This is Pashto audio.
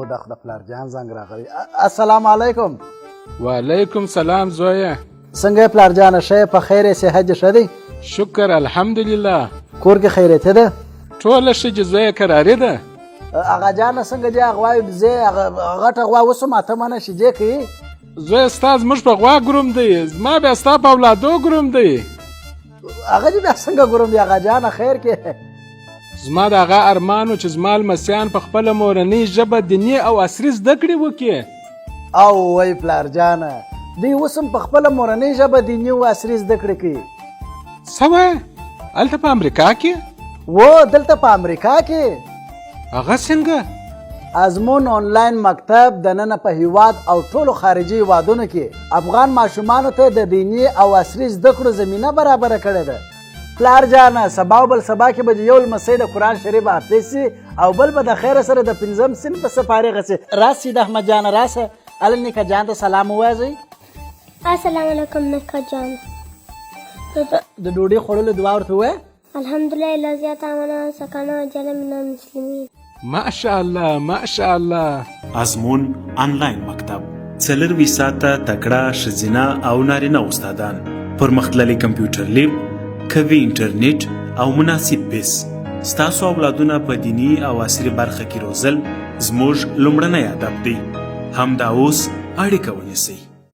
د پلار جان زنګ راغلی. السلام علیکم. وعلیکم سلام زویه. څنګه پلار جان شه په خیر صحت شه دی؟ شکر الحمدلله. کور کې خیریت ده؟ ټوله ښه چې زویه کراري ده. اغا جان څنګه دی اغوای زه غټه غوا وسو ماته منه شي جې کی زویه ستا زموږ په غوا ګروم دی زما بیا ستا په اولادو ګروم دی. هغه دې بیا څنګه ګروم دی اغا جان خیر کې؟ زما د هغه ارمانو چې زما لمسیان په خپله مورنۍ ژبه دیني او عصري زده کړې وکړي. او وای پلار جانه دوی اوس هم په خپله مورنۍ ژبه دیني او عصري زده کړې کوي. څه وایې؟ هلته په امریکا کې؟ و دلته په امریکا کې. هغه څنګه؟ ازمون آنلاین مکتب دننه په هیواد او ټولو خارجي هیوادونو کې افغان ماشومانو ته د دیني او عصري زده کړو زمینه برابره کړې ده. پلار جانه سبا او بل سبا کې به د یو لمسی د قرآن شریف حافظ سي او بل به د خیره سره د 5م صنف په فارغه سي. راسي د احمد جان راسه ال نیکه جان ته سلام ووایئ. السلام علیکم نیکه جان. د ډوډۍ خوړلو دعا ورته ووایه. الحمدلله الذي أطعمنا وسقانا وجعلنا من المسلمين. ماشاء الله ماشاء الله. ازمون آنلاین مکتب 24 ساعته تکړه ښځینه او نارینه استادان، پرمختللی کمپیوټر لیب، قوي انټرنیټ او مناسب فیس. ستاسو اولادونه په دیني او عصري برخه کې روزل زموږ لومړنی هدف دی. همدا اوس اړیکه ونیسئ.